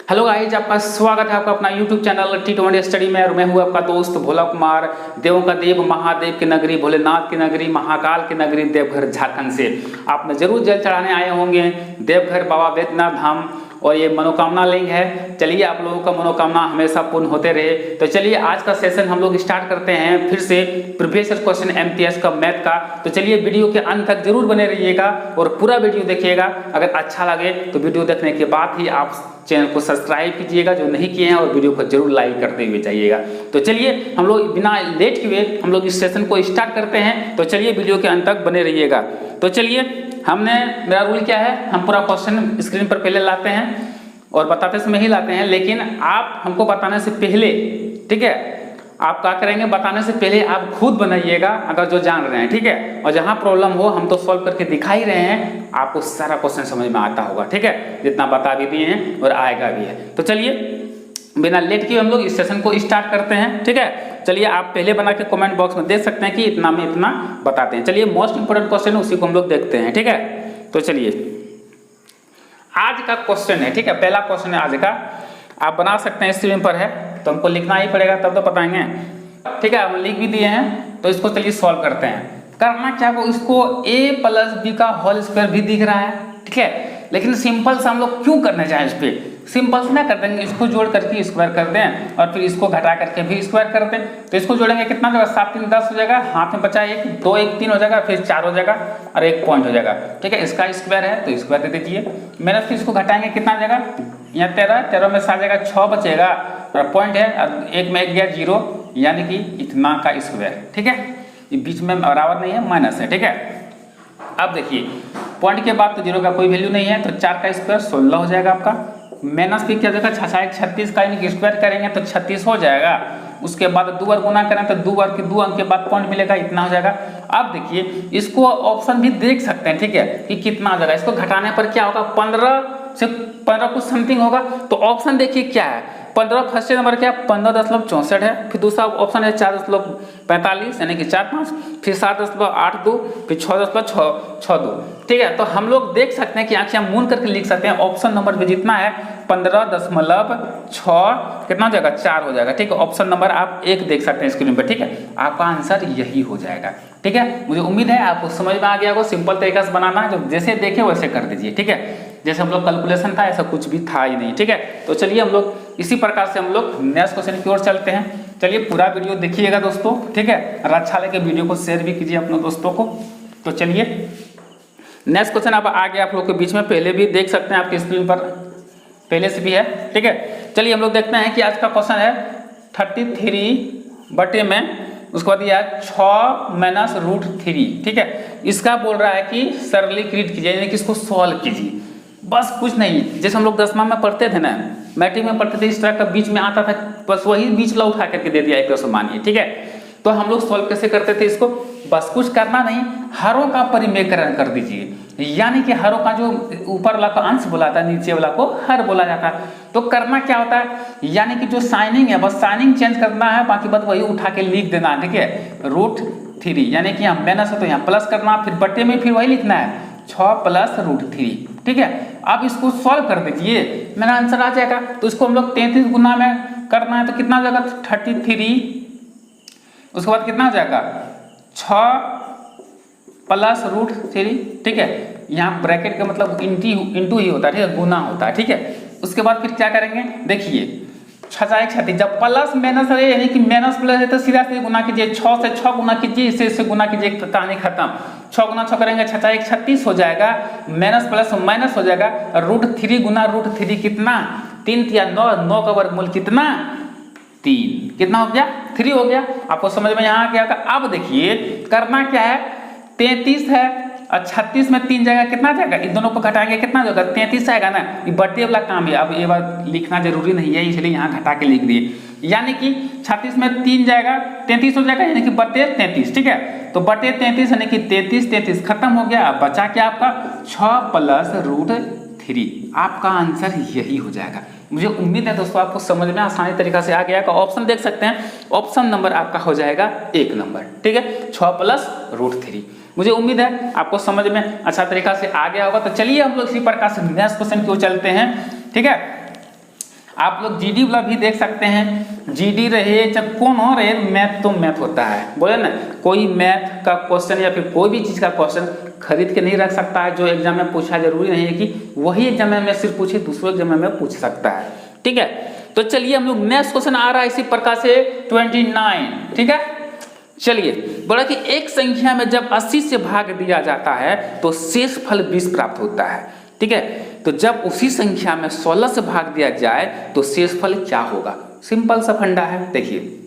Hello guys, आपका स्वागत है आपका अपना यूट्यूब चैनल टी20 स्टडी में। और मैं हूँ आपका दोस्त भोला कुमार। देवों का देव, महादेव की नगरी, भोलेनाथ की नगरी, महाकाल की नगरी देवघर झारखंड से आपने जरूर जल चढ़ाने आए होंगे देवघर बाबा वैद्यनाथ धाम। और ये मनोकामना लिंग है। चलिए आप लोगों का मनोकामना हमेशा पूर्ण होते रहे। तो चलिए आज का सेशन हम लोग स्टार्ट करते हैं फिर से प्रीवियस क्वेश्चन एमटीएस का मैथ का। तो चलिए वीडियो के अंत तक जरूर बने रहिएगा और पूरा वीडियो देखिएगा। अगर अच्छा लगे तो वीडियो देखने के बाद ही आप चैनल को सब्सक्राइब कीजिएगा जो नहीं किए हैं, और वीडियो को जरूर लाइक करते हुए जाइएगा। तो चलिए हम लोग बिना लेट किए हम लोग इस सेशन को स्टार्ट करते हैं। तो चलिए वीडियो के अंत तक बने रहिएगा। तो चलिए मेरा रूल क्या है, हम पूरा क्वेश्चन स्क्रीन पर पहले लाते हैं और बताते समय ही लाते हैं, लेकिन आप हमको बताने से पहले, ठीक है, आप क्या करेंगे, बताने से पहले आप खुद बनाइएगा अगर जो जान रहे हैं, ठीक है। और जहां प्रॉब्लम हो हम तो सॉल्व करके दिखा ही रहे हैं, आपको सारा क्वेश्चन समझ में आता होगा, ठीक है, जितना बता भी दिए हैं और आएगा भी है। तो चलिए बिना लेट किए हम लोग इस सेशन को स्टार्ट करते हैं, ठीक है। चलिए आप पहले बना के कमेंट बॉक्स में देख सकते हैं कि इतना में इतना बताते हैं। चलिए मोस्ट इंपोर्टेंट क्वेश्चन उसी को हम लोग देखते हैं, ठीक है। तो चलिए आज का क्वेश्चन है, ठीक है, पहला क्वेश्चन है आज का। आप बना सकते हैं, स्क्रीन पर है तो हमको लिखना ही पड़ेगा तब तो बताएंगे, ठीक है। हम लिख भी दिए हैं तो इसको चलिए सॉल्व करते हैं। करना क्या है, इसको a + b का होल स्क्वायर भी दिख रहा है, ठीक है, लेकिन सिंपल से हम लोग क्यों करने जाए, इस पर सिंपल से ना कर देंगे, इसको जोड़ करके स्क्वायर कर दें और फिर इसको घटा करके भी स्क्वायर कर दें। तो इसको जोड़ेंगे कितना हो जाएगा, 7 3 10 हो जाएगा, हाथ में बचा 1 2 1 3 हो जाएगा, फिर 4 हो जाएगा और 1 पॉइंट हो जाएगा, ठीक है। इसका स्क्वायर है तो स्क्वायर दे दीजिए। मैंने फिर इसको घटाएंगे कितना हो जाएगा, यहाँ 13 में से आ जाएगा 6 बचेगा और पॉइंट है और 1 में 1 गया 0, यानी कि इतना का स्क्वायर, ठीक है। ये बीच में बराबर नहीं है, माइनस है, ठीक है। अब देखिए पॉइंट के बाद तो 0 का कोई वैल्यू नहीं है, तो 4 का स्क्वायर 16 हो जाएगा आपका। माइनस फिर क्या जाएगा, 36 का यानी कि स्क्वायर करेंगे तो 36 हो जाएगा। उसके बाद 2 बार गुना करें तो 2 बार के 2 अंक के बाद पॉइंट मिलेगा, इतना हो जाएगा। अब देखिए इसको ऑप्शन भी देख सकते हैं, ठीक है, कि कितना हो जाएगा। इसको घटाने पर क्या होगा, 15 कुछ समथिंग होगा। तो ऑप्शन देखिए क्या है, 15 फर्स्ट नंबर क्या, 15.64 है। फिर दूसरा ऑप्शन है 4.45 यानी कि 4 5, फिर 7.82, फिर 6.62, ठीक है। तो हम लोग देख सकते हैं कि आंखें मूंद करके लिख सकते हैं। ऑप्शन नंबर पे जितना है 15.6 कितना हो जाएगा, 4 हो जाएगा, ठीक है। ऑप्शन नंबर आप 1 देख सकते हैं स्क्रीन पर, ठीक है। आपका आंसर यही हो जाएगा, ठीक है। मुझे उम्मीद है आपको समझ में आ गया होगा। सिंपल तरीका से बनाना है, जो जैसे देखे वैसे कर दीजिए, ठीक है। जैसे हम लोग कैलकुलेशन था ऐसा कुछ भी था ही नहीं, ठीक है। तो चलिए हम लोग इसी प्रकार से हम लोग नेक्स्ट क्वेश्चन की ओर चलते हैं। चलिए पूरा वीडियो देखिएगा दोस्तों, ठीक है, और अच्छा लगे वीडियो को शेयर भी कीजिए अपने दोस्तों को। तो चलिए नेक्स्ट क्वेश्चन अब आ गया आप लोग के बीच में, पहले भी देख सकते हैं आपकी स्क्रीन पर, पहले से भी है, ठीक है। चलिए हम लोग देखते हैं कि आज का क्वेश्चन है 33 बटे में, उसके बाद यह 6 - √3, ठीक है। इसका बोल रहा है कि सरलीकृत कीजिए, यानी कि इसको सॉल्व कीजिए, बस कुछ नहीं। जैसे हम लोग 10वां में पढ़ते थे ना, मैट्रिक में पढ़ते थे, इस तरह का बीच में आता था, बस वही बीच ला उठा करके दे दिया एक तरह मानिए, ठीक है। तो हम लोग सॉल्व कैसे करते थे इसको, बस कुछ करना नहीं, हरों का परिमेयकरण कर दीजिए, यानी कि हरों का जो ऊपर वाला का अंश बोला था नीचे वाला को हर बोला जाता है। तो करना क्या होता है, यानी कि जो साइनिंग है बस साइनिंग चेंज करना है, बाकी बात वही उठा के लिख देना है, ठीक है। √3 यानी कि यहाँ माइनस है तो यहाँ प्लस करना, फिर बटे में फिर वही लिखना है 6 + √3, ठीक है। अब इसको सॉल्व कर दीजिए, मेरा आंसर आ जाएगा। तो इसको हम लोग 33 गुना में करना है तो कितना हो जाएगा, 33, उसके बाद कितना हो जाएगा 6 + √3, ठीक है। यहाँ ब्रैकेट का मतलब इंटू ही होता है, ठीक है, गुना होता है, ठीक है। उसके बाद फिर क्या करेंगे, देखिए 6 × 1 = 36, जब प्लस माइनस है यानी कि माइनस प्लस है तो सीधा सीधे गुना कीजिए, 6 से 6 गुना कीजिए, इससे गुना कीजिए, कहानी खत्म। 6 × 6 करेंगे 6 × 1 = 36 हो जाएगा, माइनस प्लस माइनस हो जाएगा, √3 गुना √3 कितना, 3 × 9 का वर्गमूल कितना, 3, कितना हो गया, 3 हो गया। आपको समझ में यहाँ आ गया। अब देखिए करना क्या है, 33 है और 36 में 3 जाएगा, कितना जाएगा, इन दोनों को घटाएंगे कितना जाएगा, 33 आएगा ना। ये बटे वाला काम है, अब ये बात लिखना जरूरी नहीं है, इसलिए यहाँ घटा के लिख दिए, यानी कि 36 में 3 जाएगा 33 हो जाएगा, यानी कि बटे 33, ठीक है। तो बटे 33 यानी कि 33 खत्म हो गया। अब बचा क्या आपका 6 + √3, आपका आंसर यही हो जाएगा। मुझे उम्मीद है दोस्तों आपको समझ में आसानी तरीका से आ गया है। ऑप्शन देख सकते हैं, ऑप्शन नंबर आपका हो जाएगा 1 नंबर, ठीक है, 6 + √3। मुझे उम्मीद है आपको समझ में अच्छा तरीका से आ गया होगा। तो चलिए हम लोग इसी प्रकार से नेक्स्ट क्वेश्चन की ओर चलते हैं, ठीक है। आप लोग जीडी वाला भी देख सकते हैं, जीडी रहे चाहे कौन हो रहे, मैथ तो मैथ होता है, बोले ना, कोई मैथ का क्वेश्चन या फिर कोई भी चीज़ का क्वेश्चन खरीद के नहीं रख सकता है। जो एग्जाम में पूछा जरूरी नहीं है कि वही एग्जाम में सिर्फ पूछे, दूसरे एग्जाम में पूछ सकता है। ठीक है, तो चलिए हम लोग नेक्स्ट क्वेश्चन आ रहा है इसी प्रकार से 29। ठीक है, चलिए बोला कि एक संख्या में जब 80 से भाग दिया जाता है तो शेष फल 20 प्राप्त होता है। ठीक है, तो जब उसी संख्या में 16 से भाग दिया जाए तो शेष फल क्या होगा? सिंपल सा फंडा है। देखिए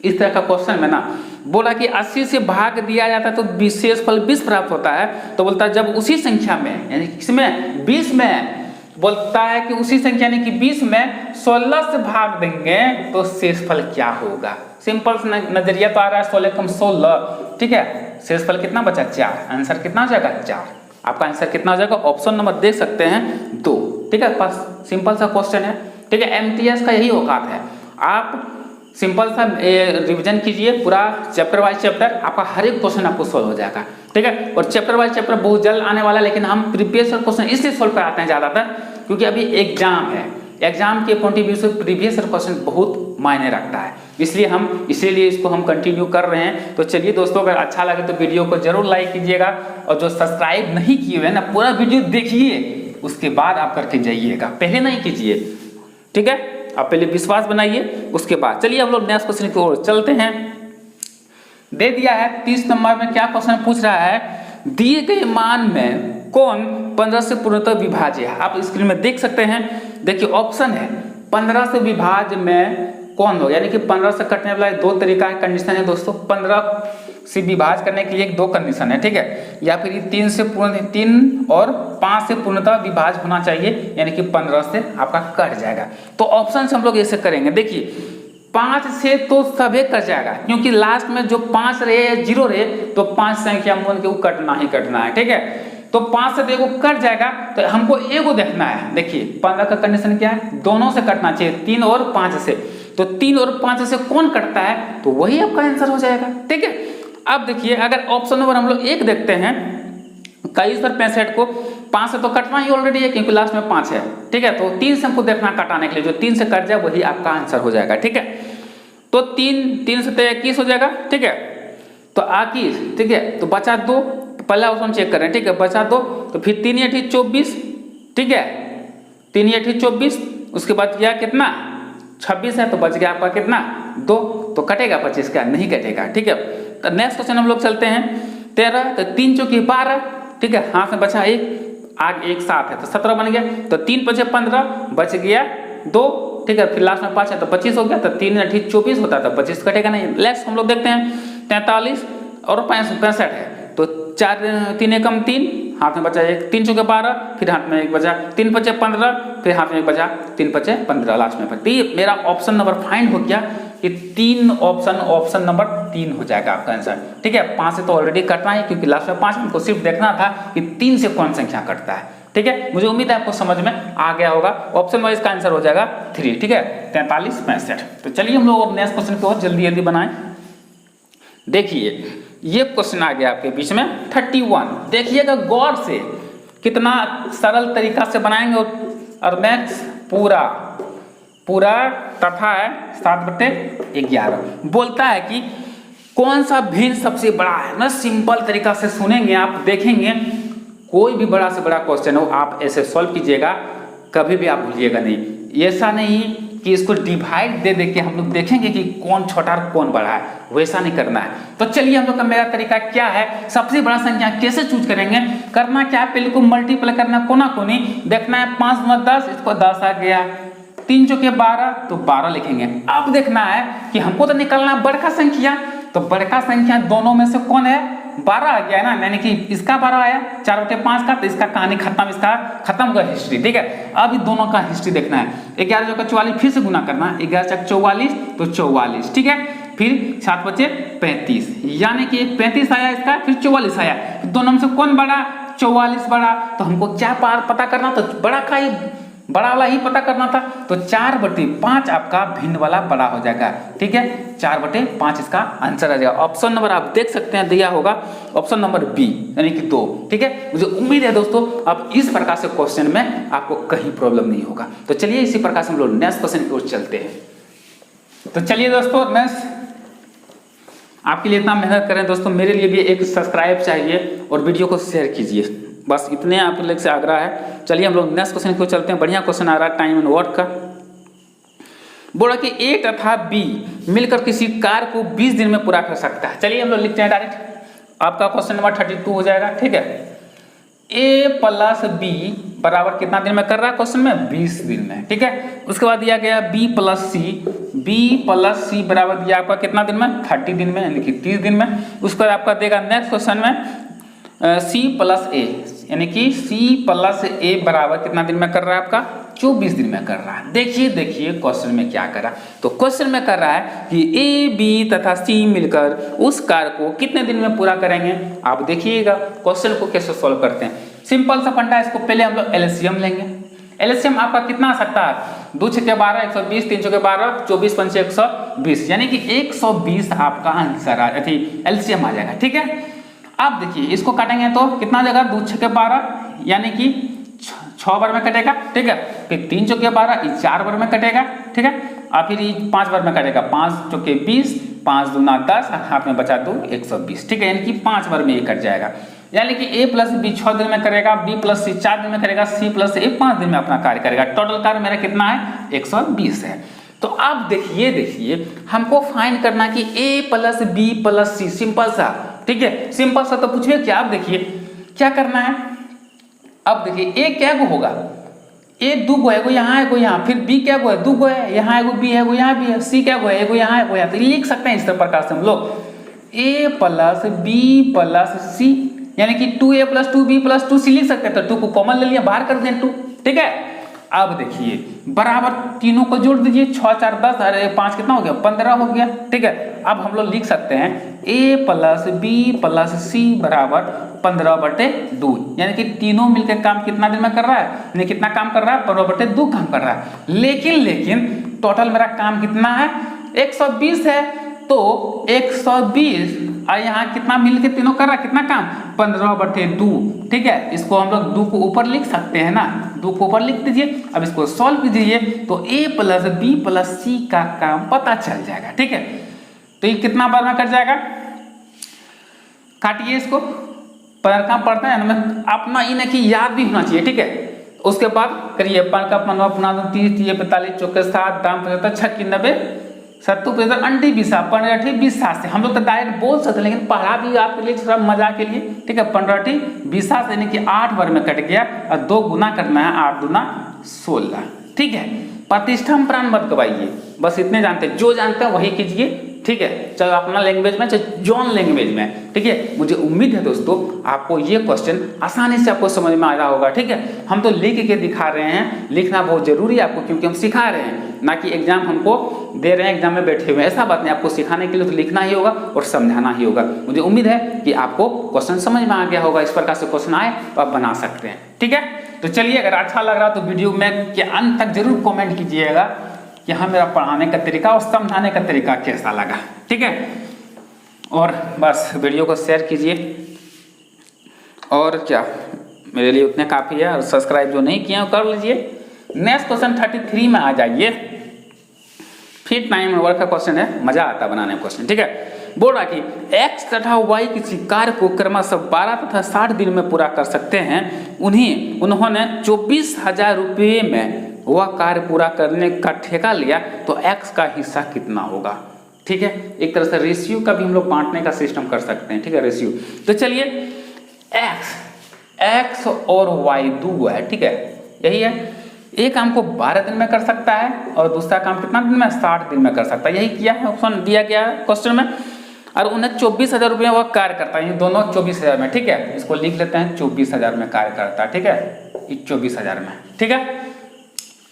इस तरह का क्वेश्चन में ना बोला कि 80 से भाग दिया जाता है तो शेष फल 20 प्राप्त होता है। तो बोलता है जब उसी संख्या में, यानी किसमें, 20 में, बोलता है कि उसी संख्या यानी कि 20 में 16 से भाग देंगे तो शेष फल क्या होगा? सिंपल नजरिया तो आ रहा है, 16 कम 16। ठीक है, शेष फल कितना बचा? 4। आंसर कितना हो जाएगा? 4। आपका आंसर कितना हो जाएगा? ऑप्शन नंबर देख सकते हैं 2। ठीक है, बस सिंपल सा क्वेश्चन है। ठीक है, एमटीएस का यही औकात है। आप सिंपल सा रिवीजन कीजिए पूरा चैप्टर वाइज चैप्टर, आपका हर एक क्वेश्चन आपको सॉल्व हो जाएगा। ठीक है, और चैप्टर वाइज चैप्टर बहुत जल्द आने वाला है, लेकिन हम प्रीवियस क्वेश्चन इसलिए सॉल्व कराते हैं ज़्यादातर क्योंकि अभी एग्जाम है। एग्जाम के पॉइंट ऑफ व्यू से प्रीवियस क्वेश्चन बहुत मायने रखता है, इसीलिए इसको हम कंटिन्यू कर रहे हैं। तो चलिए दोस्तों, अगर अच्छा लगे तो वीडियो को जरूर लाइक कीजिएगा, और जो सब्सक्राइब नहीं किए हुए ना पूरा वीडियो देखिए, उसके बाद आप करके जाइएगा, पहले नहीं कीजिए। ठीक है, आप पहले विश्वास बनाइए, उसके बाद चलिए हम लोग नेक्स्ट क्वेश्चन की ओर चलते हैं। दे दिया है 30 नंबर में, क्या क्वेश्चन पूछ रहा है, दिए गए मान में कौन 15 से पूर्णतः विभाज्य है? आप स्क्रीन में देख सकते हैं। देखिए ऑप्शन है 15 से विभाज्य में कौन हो, यानी कि 15 से कटने वाला 2 तरीका है, कंडीशन है दोस्तों। 15 से विभाज्य करने के लिए 2 कंडीशन है। ठीक है, या फिर 3 और 5 से पूर्णतः विभाज्य होना चाहिए, यानी कि 15 से आपका कट जाएगा। तो ऑप्शन से हम लोग ऐसे करेंगे। देखिए 5 से तो सभी कट जाएगा, क्योंकि लास्ट में जो 5 रहे या 0 रहे तो 5 संख्या मान के वो कटना ही कटना है। ठीक है, तो 5 से देखो कट जाएगा, तो हमको एगो देखना है। देखिए 15 का कंडीशन क्या है, दोनों से कटना चाहिए, 3 और 5 से। तो 3 और 5 से कौन कटता है तो वही आपका आंसर हो जाएगा। ठीक है, अब देखिए अगर ऑप्शन नंबर हम लोग 1 देखते हैं, 21/65 को 5 से तो कटना ही ऑलरेडी है क्योंकि लास्ट में 5 है। ठीक है, तो 3 से हमको देखना कटाने के लिए, जो 3 से कट जाए वही आपका आंसर हो जाएगा। ठीक है, तो 3 से तो 21 हो जाएगा। ठीक है, तो 21। ठीक है, तो बचा 2, पहला ऑप्शन चेक करें। ठीक है, बचा 2, तो फिर 3 × 8 = 24। ठीक है, 3 × 8 = 24, उसके बाद गया कितना 26 है, तो बच गया आपका कितना 2, तो कटेगा 25 का? नहीं कटेगा। ठीक है, तो नेक्स्ट क्वेश्चन हम लोग चलते हैं 13, तो 3 × 4 = 12। ठीक है, हाथ में बचा 1, आगे 1 7 है तो 17 बन गया, तो 3 × 5 = 15, बच गया 2। ठीक है, फिर लास्ट में 5 है तो 25 हो गया, तो 3 × 8 = 24 होता है, तो 25 कटेगा नहीं। नेक्स्ट हम लोग देखते हैं 43 और 65 है, तो 4 3 एकम 3, हाथ में बचा 1, 3 × 4 = 12, फिर हाथ में 1 बचा, 3 × 5 = 15, फिर हाथ में 1 बचा, 3 × 5 = 15 लास्ट में। तो ये मेरा ऑप्शन नंबर फाइंड हो गया कि 3 ऑप्शन नंबर 3 हो जाएगा आपका आंसर। ठीक है, 5 से तो ऑलरेडी कटना है क्योंकि लास्ट में 5, हमको सिर्फ देखना था कि 3 से कौन संख्या कटता है। ठीक है, मुझे उम्मीद है आपको समझ में आ गया होगा। ऑप्शन वाइज का आंसर हो जाएगा 3। ठीक है, 43 65। तो चलिए हम लोग नेक्स्ट क्वेश्चन को जल्दी बनाएं। देखिए ये क्वेश्चन आ गया आपके बीच में 31। देखिएगा गौर से, कितना सरल तरीका से बनाएंगे, और मैथ्स पूरा तथा है 7/11। बोलता है कि कौन सा भिन्न सबसे बड़ा है ना। सिंपल तरीका से सुनेंगे आप, देखेंगे कोई भी बड़ा से बड़ा क्वेश्चन हो आप ऐसे सॉल्व कीजिएगा, कभी भी आप भूलिएगा नहीं। ऐसा नहीं कि इसको डिवाइड दे के हम लोग देखेंगे कि कौन छोटा और कौन बड़ा है, वैसा नहीं करना है। तो चलिए हम लोग का मेरा तरीका क्या है, सबसे बड़ा संख्या कैसे चूज करेंगे। करना क्या है, पहले को मल्टीप्लाई करना, कोना कोनी देखना है। 5 × 10, इसको 10 आ गया। 3 × 4 = 12, तो 12 लिखेंगे। अब देखना है कि हमको तो निकालना बड़का संख्या, तो बड़का संख्या दोनों में से कौन है, 12 आ गया है ना, यानी कि इसका 12 आया 4/5 का, तो इसका कहानी खत्म, इसका खत्म होगा हिस्ट्री। ठीक है, अब इन दोनों का हिस्ट्री देखना है। 11 × 44 फिर से गुना करना, 11 × 44 तो 44। ठीक है, फिर 7 × 5 = 35, यानी कि 35 आया इसका, फिर 44 आया। दोनों में से कौन बड़ा, 44 बड़ा। तो हमको क्या पता करना, तो बड़ा का ही बड़ा वाला ही पता करना था, तो 4/5 आपका भिन्न वाला बड़ा हो जाएगा। ठीक है, 4/5 इसका आंसर आ जाएगा। ऑप्शन नंबर आप देख सकते हैं दिया होगा, ऑप्शन नंबर बी यानी कि 2। ठीक है, मुझे उम्मीद है दोस्तों अब इस प्रकार से क्वेश्चन में आपको कहीं प्रॉब्लम नहीं होगा। तो चलिए इसी प्रकार से हम लोग नेक्स्ट क्वेश्चन की ओर चलते हैं। तो चलिए दोस्तों, नेक्स्ट आपके लिए इतना मेहनत करें दोस्तों, मेरे लिए भी एक सब्सक्राइब चाहिए और वीडियो को शेयर कीजिए, बस इतने आप लोग से आग्रह है। चलिए हम लोग नेक्स्ट क्वेश्चन को चलते हैं। बढ़िया क्वेश्चन आ रहा है टाइम एंड वर्क का। बोला कि ए तथा बी मिलकर किसी कार्य को 20 दिन में पूरा कर सकता है। चलिए हम लोग लिखते हैं डायरेक्ट, आपका क्वेश्चन नंबर 32 हो जाएगा। ठीक है, ए प्लस बी बराबर कितना दिन में कर रहा है क्वेश्चन में, 20 दिन में। ठीक है, उसके बाद दिया गया बी प्लस सी बराबर दिया आपका कितना दिन में, 30 दिन में यानी कि 30 दिन में। उसके बाद आपका देगा नेक्स्ट क्वेश्चन में सी प्लस ए यानी कि सी प्लस ए बराबर कितना दिन में कर रहा है आपका, 24 दिन में कर रहा है। देखिए क्वेश्चन में क्या कर रहा है, तो क्वेश्चन में कर रहा है कि ए बी तथा सी मिलकर उस कार्य को कितने दिन में पूरा करेंगे। आप देखिएगा क्वेश्चन को कैसे सॉल्व करते हैं। सिंपल सा फंडा है, इसको पहले हम लोग एलसीएम लेंगे। एलसीएम आपका कितना आ सकता है, 2 × 12 120, 3 × 12 24 × 5 120 यानी कि 120 आपका आंसर आ एलसीएम आ जाएगा। ठीक है, अब देखिए इसको काटेंगे तो कितना आ जाएगा, 2 × 12 यानी कि 6 बार में कटेगा। ठीक है, फिर 3 × 12 ये 4 बार में कटेगा। ठीक है, और फिर ये 5 बार में कटेगा, 5 × 20 5 दूना 10 हाथ में बचा 2 120। ठीक है, यानी कि 5 बार में ये कट जाएगा। यानी कि ए प्लस बी 6 दिन में करेगा, बी प्लस सी 4 दिन में करेगा, सी प्लस ए 5 दिन में अपना कार्य करेगा। टोटल कार्य मेरा कितना है, 120 है। तो अब देखिए हमको फाइंड करना कि ए प्लस बी प्लस सी, सिंपल सा। ठीक है, सिंपल सा तो पूछिए क्या। अब देखिए क्या करना है, अब देखिए ए क्या गो होगा, ए 2 गो है, यहाँ है, यहाँ, फिर बी क्या गो है, 2 गो है, यहाँ है, बी है, यहाँ भी है, सी क्या गो है, यहाँ है, तो लिख सकते हैं इस प्रकार से हम लोग ए प्लस बी प्लस सी यानी कि 2a + 2b + 2c लिख सकते हैं। तो 2 को कॉमन ले लिया, बाहर कर दें 2। ठीक है, अब देखिए बराबर तीनों को जोड़ दीजिए, 6 4 10 और 5 कितना हो गया, 15 हो गया। ठीक है, अब हम लोग लिख सकते हैं a + b + c बराबर 15/2 यानी कि तीनों मिलकर काम कितना दिन में कर रहा है, यानी कितना काम कर रहा है, 15/2 काम कर रहा है। लेकिन टोटल मेरा काम कितना है, 120 है। तो 120 और यहाँ कितना मिलकर तीनों कर रहा है, कितना काम, 15/2। ठीक है, इसको हम लोग 2 को ऊपर लिख सकते हैं ना, 2 को ऊपर लिख दीजिए। अब इसको सॉल्व कीजिए तो a + b + c का काम पता चल जाएगा। ठीक है, तो ये कितना बार में कट जाएगा, काटिए इसको, पर काम पड़ता है ना, अपना ये नहीं कि याद भी होना चाहिए। ठीक है, उसके बाद करिए 5 का 15 × 30 30 45 54 7 दाम 75 6 90 70 75 अंटी 20 15 20 से हम लोग तो डायरेक्ट बोल सकते हैं, लेकिन पढ़ा भी आपके लिए थोड़ा मजा के लिए। ठीक है, 15 20 यानी कि 8 बार में कट गया और 2 गुना करना है, 8 दूना 16। ठीक है, प्रतिष्ठा में प्राण मत गवाइए, बस इतने जानते हैं, जो जानते हैं वही कीजिए। ठीक है, चाहे अपना लैंग्वेज में चाहे जॉन लैंग्वेज में। ठीक है, मुझे उम्मीद है दोस्तों आपको ये क्वेश्चन आसानी से आपको समझ में आ रहा होगा। ठीक है, हम तो लिख के दिखा रहे हैं, लिखना बहुत जरूरी है आपको, क्योंकि हम सिखा रहे हैं, ना कि एग्जाम हमको दे रहे हैं, एग्जाम में बैठे हुए, ऐसा बात नहीं। आपको सिखाने के लिए तो लिखना ही होगा और समझाना ही होगा। मुझे उम्मीद है कि आपको क्वेश्चन समझ में आ गया होगा। इस प्रकार से क्वेश्चन आए तो आप बना सकते हैं। ठीक है, तो चलिए अगर अच्छा लग रहा तो वीडियो में के अंत तक जरूर कमेंट कीजिएगा कि हाँ मेरा पढ़ाने का तरीका और समझाने का तरीका कैसा लगा। ठीक है, और बस वीडियो को शेयर कीजिए, और क्या मेरे लिए उतने काफ़ी है। और सब्सक्राइब जो नहीं किए कर लीजिए। नेक्स्ट क्वेश्चन 33 में आ जाइए, फिर टाइम एंड वर्क का क्वेश्चन है, मजा आता बनाने में क्वेश्चन। ठीक है, बोल रहा कि x तथा y किसी कार्य को क्रमशः 12 तथा 60 दिन में पूरा कर सकते हैं। उन्होंने 24,000 रुपये में वह कार्य पूरा करने का ठेका लिया, तो x का हिस्सा कितना होगा। ठीक है, एक तरह से रेशियो का भी हम लोग बांटने का सिस्टम कर सकते हैं। ठीक है, रेशियो। तो चलिए x और y 2 है। ठीक है, यही है। एक काम को 12 दिन में कर सकता है और दूसरा काम कितना दिन में, 60 दिन में कर सकता है। यही किया है, ऑप्शन दिया गया है क्वेश्चन में। और उन्हें 24,000 रुपये वह कार्य करता है, ये दोनों 24,000 में। ठीक है, इसको लिख लेते हैं 24,000 में कार्य करता है। ठीक है, 24,000 में। ठीक है,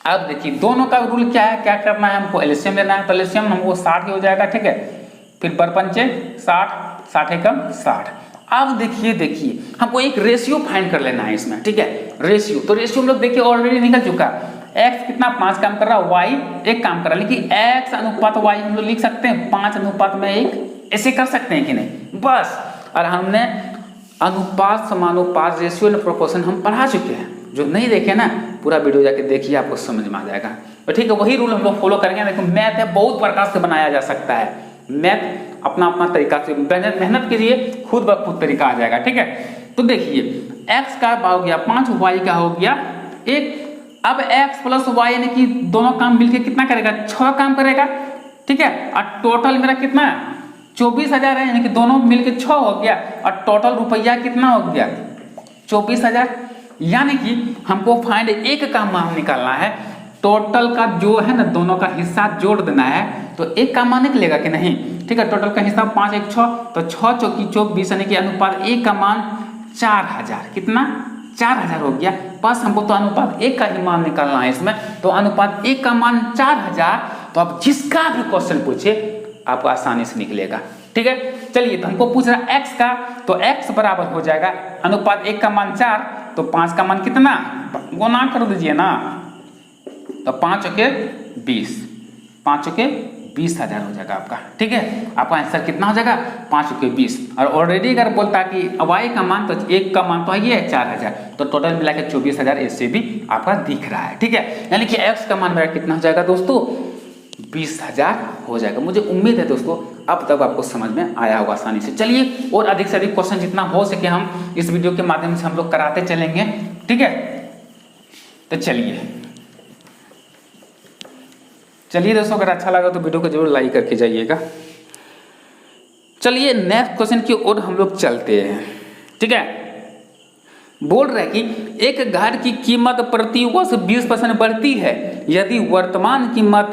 अब देखिए दोनों का रूल क्या है, क्या करना है, हमको एलसीएम लेना है। तो एलसीएम हमको 60 ही हो जाएगा। ठीक है, फिर परपंचे 60 60 एकम 60। अब देखिए हमको एक रेशियो फाइंड कर लेना है इसमें। ठीक है, रेशियो, तो रेशियो हम लोग देखिए ऑलरेडी निकल चुका। x कितना 5 काम कर रहा है, y 1 काम कर रहा है, लेकिन x अनुपात y हम लोग लिख सकते हैं 5 अनुपात में 1, ऐसे कर सकते हैं कि नहीं बस। और हमने अनुपात समानुपात रेशियो एंड प्रोपोर्शन हम पढ़ा चुके हैं, जो नहीं देखे ना पूरा वीडियो जाके देखिए, आपको समझ में आ जाएगा। तो ठीक है, वही रूल हम लोग फॉलो करेंगे। देखो मैथ है, बहुत प्रकार से बनाया जा सकता है, मैथ अपना अपना तरीका से मेहनत कीजिए, खुद ब खुद तरीका आ जाएगा। ठीक है, तो देखिए x का हो गया 5, y का हो गया 1। अब x प्लस y यानी कि दोनों काम मिलके कितना करेगा, 6 काम करेगा। ठीक है, और टोटल मेरा कितना 24,000 है, यानी कि दोनों मिलके 6 हो गया, और टोटल रुपया कितना हो गया 24,000। यानी कि हमको फाइंड एक का मान निकालना है, टोटल का जो है ना दोनों का हिस्सा जोड़ देना है, तो एक का मान निकलेगा कि नहीं। ठीक है, टोटल का हिस्सा 5 1 6, तो 6 चौकी 24 यानी कि अनुपात एक का मान 4000, कितना 4000 हो गया। बस हमको तो अनुपात एक का ही मान निकालना है इसमें, तो अनुपात एक का मान 4000। तो अब जिसका भी क्वेश्चन पूछे आपको आसानी से निकलेगा। ठीक है, चलिए तो हमको पूछ रहा x का, तो x बराबर हो जाएगा अनुपात एक का मान 4, तो 5 का मान कितना गुना कर दीजिए ना, तो 5 चौके 20, 5 चौके 20,000 हो जाएगा आपका। ठीक है, आपका आंसर कितना हो जाएगा 5 चौके 20। और ऑलरेडी अगर बोलता कि y का मान, तो एक का मान तो है 4000, तो टोटल मिला के 24,000 इससे भी आपका दिख रहा है। ठीक है, यानी कि x का मान मेरा कितना हो जाएगा दोस्तों 20,000 हो जाएगा। मुझे उम्मीद है दोस्तों अब तक आपको समझ में आया होगा आसानी से। चलिए और अधिक से अधिक क्वेश्चन जितना हो सके हम इस वीडियो के माध्यम से हम लोग कराते चलेंगे। ठीक है, तो चलिए दोस्तों, अगर अच्छा लगा तो वीडियो को जरूर लाइक करके जाइएगा। चलिए नेक्स्ट क्वेश्चन की ओर हम लोग चलते हैं। ठीक है, बोल रहे कि एक घर की कीमत प्रति वर्ष 20% बढ़ती है यदि वर्तमान कीमत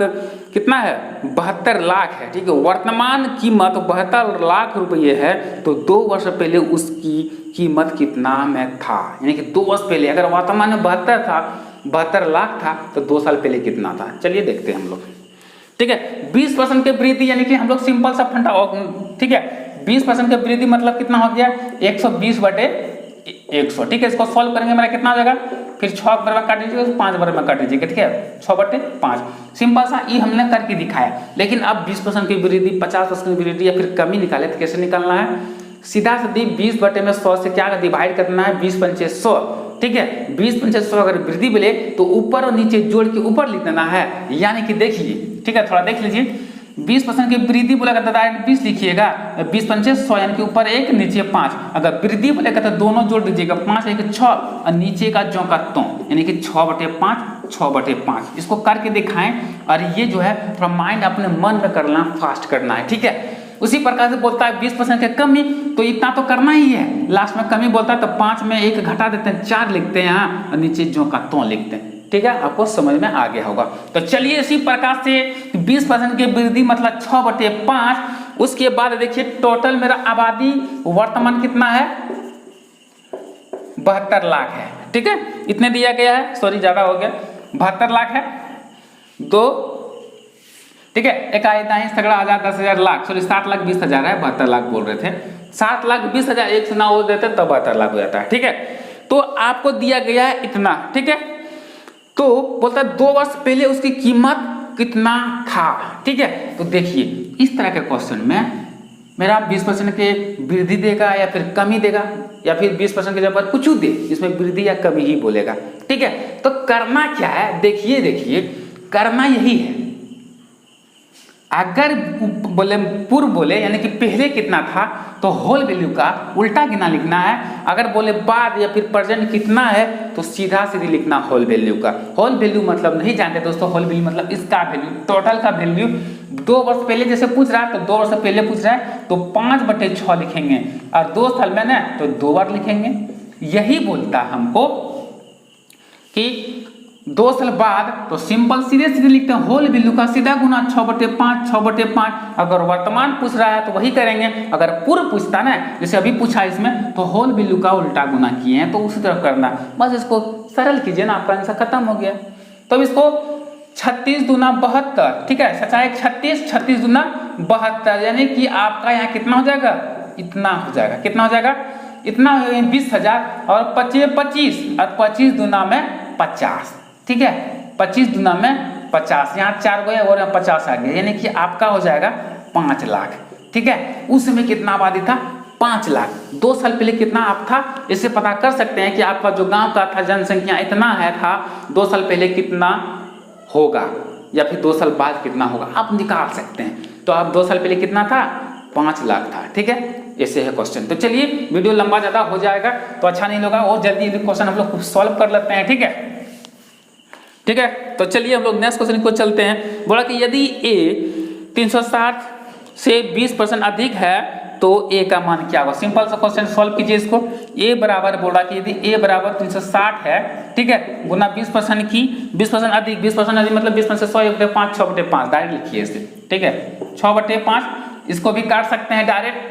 कितना है 72 लाख है। ठीक है, वर्तमान कीमत 72 लाख रुपये है, तो 2 वर्ष पहले उसकी कीमत कितना में था, यानी कि 2 वर्ष पहले अगर वर्तमान में 72 लाख था, तो 2 साल पहले कितना था। चलिए देखते हैं हम लोग। ठीक है, 20% की वृद्धि, यानी कि हम लोग सिंपल सा फंडा। ठीक है, 20% की वृद्धि मतलब कितना हो गया 120/100। ठीक है, इसको सॉल्व करेंगे मेरा कितना हो जाएगा, फिर 6 बार में काट दीजिएगा, 5 बार में काट दीजिएगा। ठीक है, 6/5 सिंपल सा ये हमने करके दिखाया। लेकिन अब 20% की वृद्धि, 50% की वृद्धि या फिर कमी निकाले तो कैसे निकालना है, सीधा सीधी 20/100 से क्या डिवाइड करना है 20 पंचे 100। ठीक है, 20 पंचे 100 अगर वृद्धि मिले तो ऊपर और नीचे जोड़ के ऊपर लिख देना है। यानी कि देखिए, ठीक है थोड़ा देख लीजिए, 20% की वृद्धि बोलेगा तो डायरेक्ट 20 लिखिएगा, 20 पंचे 100 यानी कि ऊपर 1 नीचे 5। अगर वृद्धि बोलेगा तो दोनों जोड़ दीजिएगा, 5 1 6 और नीचे का जो का तो यानी कि 6/5 6/5। इसको करके दिखाएं, और ये जो है थोड़ा माइंड अपने मन में करना, फास्ट करना है। ठीक है, उसी प्रकार से बोलता है 20% की कमी, तो इतना तो करना ही है। लास्ट में कमी बोलता है तो 5 में 1 घटा देते हैं, 4 लिखते हैं यहाँ, और नीचे जो का तो लिखते हैं। ठीक है, आपको समझ में आ गया होगा। तो चलिए इसी प्रकार से 20% की वृद्धि मतलब 6/5। उसके बाद देखिए टोटल मेरा आबादी वर्तमान कितना है 72 लाख है। ठीक है, इतने दिया गया है, सॉरी ज्यादा हो गया, 72 लाख है 2। ठीक है, 1 दाई 10,000 10,000 लाख, सॉरी 7,20,000 है, 72 लाख बोल रहे थे, 7,20,000 एक से ना हो देते तब 72 लाख हो जाता है। ठीक है, तो आपको दिया गया है इतना। ठीक है, तो बोलता है 2 वर्ष पहले उसकी कीमत कितना था। ठीक है, तो देखिए इस तरह के क्वेश्चन में मेरा 20% के वृद्धि देगा या फिर कमी देगा, या फिर 20% के जगह कुछ दे, इसमें वृद्धि या कमी ही बोलेगा। ठीक है, तो करना क्या है, देखिए करना यही है। अगर बोले पूर्व बोले यानी कि पहले कितना था, तो होल वैल्यू का उल्टा गिना लिखना है। अगर बोले बाद या फिर प्रेजेंट कितना है, तो सीधा सीधी लिखना होल वैल्यू का। होल वैल्यू मतलब नहीं जानते दोस्तों, होल वैल्यू मतलब इसका वैल्यू, टोटल का वैल्यू। 2 वर्ष पहले जैसे पूछ रहा है, तो 2 वर्ष पहले पूछ रहा है तो 5/6 लिखेंगे, और 2 साल में ना तो 2 बार लिखेंगे। यही बोलता हमको कि 2 साल बाद, तो सिंपल सीधे सीधे लिखते हैं होल वैल्यू का सीधा गुना 6/5 6/5। अगर वर्तमान पूछ रहा है तो वही करेंगे, अगर पूर्व पूछता ना जैसे अभी पूछा इसमें, तो होल वैल्यू का उल्टा गुना किए हैं, तो उसी तरह करना। बस इसको सरल कीजिए ना, आपका आंसर खत्म हो गया। तो इसको 36 दूना 72। ठीक है, 36 36 दूना 72, यानी कि आपका यहाँ कितना हो जाएगा, इतना हो जाएगा। कितना हो जाएगा, इतना हो जाएगा 20,000, और 25 25 और 25 दूना में 50। ठीक है, 25 दूना में 50, यहाँ 4 गए और यहाँ 50 आ गया, यानी कि आपका हो जाएगा 5 लाख। ठीक है, उस समय कितना आबादी था? 5 लाख। 2 साल पहले कितना आप था, इससे पता कर सकते हैं कि आपका जो गांव का था जनसंख्या इतना है था, 2 साल पहले कितना होगा या फिर 2 साल बाद कितना होगा आप निकाल सकते हैं। तो आप 2 साल पहले कितना था? 5 लाख था। ठीक है, ऐसे है क्वेश्चन। तो चलिए, वीडियो लंबा ज़्यादा हो जाएगा तो अच्छा नहीं होगा, और जल्दी क्वेश्चन हम लोग सॉल्व कर लेते हैं। ठीक है, ठीक है, तो चलिए हम लोग नेक्स्ट क्वेश्चन को चलते हैं। बोला कि यदि a 360 से 20% अधिक है तो a का मान क्या होगा? सिंपल सा क्वेश्चन, सॉल्व कीजिए इसको। a बराबर बोला कि यदि a बराबर 360 है, ठीक है, गुना 20% की 20% अधिक, 20% अधिक मतलब 20% से 100 × 5 6/5 डायरेक्ट लिखिए इसे। ठीक है, 6/5 इसको भी काट सकते हैं डायरेक्ट,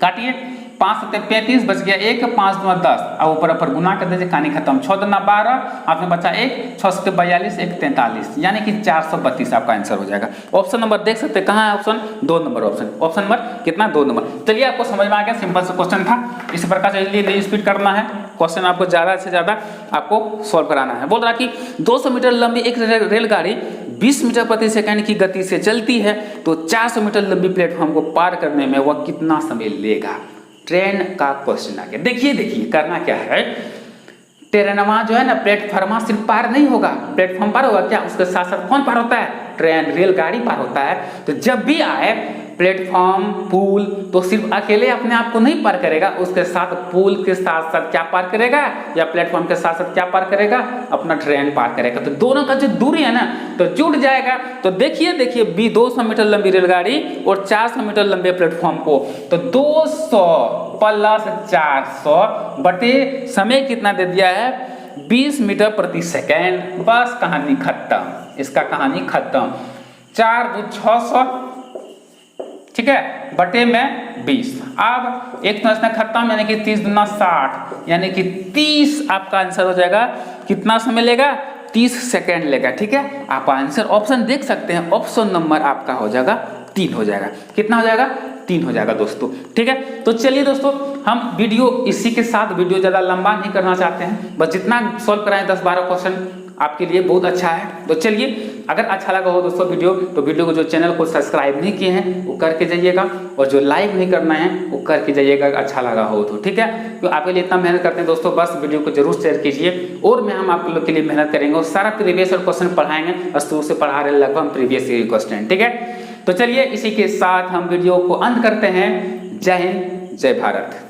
काटिए। 5 × 35 बच गया 1, 5 × 10 और ऊपर गुना कर दीजिए, कहानी खत्म। 6 × 12 आपने बचा 1, 6 × 42 1 43, यानी कि 432 आपका आंसर हो जाएगा। ऑप्शन नंबर देख सकते हैं, कहाँ है option? 2 number option. Option number कितना? 2 नंबर। चलिए, आपको समझ में आ गया, सिंपल सा क्वेश्चन था। इसी प्रकार से नहीं स्पीड करना है क्वेश्चन, आपको ज़्यादा से ज़्यादा आपको सॉल्व कराना है। बोल रहा कि 200 मीटर लंबी एक रेलगाड़ी 20 मीटर प्रति सेकंड की गति से चलती है, तो 400 मीटर लंबी प्लेटफॉर्म को पार करने में वह कितना समय लेगा? ट्रेन का क्वेश्चन आ गया। देखिए करना क्या है, ट्रेनमा जो है ना, प्लेटफॉर्म सिर्फ पार नहीं होगा, प्लेटफॉर्म पार होगा क्या, उसके साथ साथ कौन पार होता है? ट्रेन, रेलगाड़ी पार होता है। तो जब भी आए प्लेटफॉर्म, पुल, तो सिर्फ अकेले अपने आप को नहीं पार करेगा, उसके साथ पुल के साथ साथ क्या पार करेगा, या प्लेटफॉर्म के साथ साथ क्या पार करेगा? अपना ट्रेन पार करेगा। तो दोनों का जो दूरी है ना, तो जुड़ जाएगा। तो देखिए 200 मीटर लंबी रेलगाड़ी और 400 मीटर लंबे प्लेटफॉर्म को, तो 200 + 400 बटे समय कितना दे दिया है? 20 मीटर प्रति सेकेंड। बस कहानी खत्म, इसका कहानी खत्म। 4 × 600, ठीक है, बटे में 20। अब एक तो इसमें खत्म, यानी कि 30 × 60, यानी कि 30 आपका आंसर हो जाएगा। कितना समय लेगा? 30 सेकेंड लेगा। ठीक है, आप आंसर ऑप्शन देख सकते हैं, ऑप्शन नंबर आपका हो जाएगा 3 हो जाएगा। कितना हो जाएगा? 3 हो जाएगा दोस्तों। ठीक है, तो चलिए दोस्तों, हम वीडियो इसी के साथ वीडियो ज़्यादा लंबा नहीं करना चाहते हैं, बस जितना सॉल्व कराएं 10-12 क्वेश्चन आपके लिए बहुत अच्छा है। तो चलिए, अगर अच्छा लगा हो दोस्तों वीडियो, तो वीडियो को जो चैनल को सब्सक्राइब नहीं किए हैं वो करके जाइएगा, और जो लाइक नहीं करना है वो करके जाइएगा, अच्छा लगा हो तो। ठीक है, तो आपके लिए इतना मेहनत करते हैं दोस्तों, बस वीडियो को जरूर शेयर कीजिए, और हम आप लोग के लिए मेहनत करेंगे और सारा प्रीवियस और क्वेश्चन पढ़ाएंगे, और शुरू से पढ़ा रहे लगभग प्रीवियस क्वेश्चन। ठीक है, तो चलिए इसी के साथ हम वीडियो को अंत करते हैं। जय हिंद, जय भारत।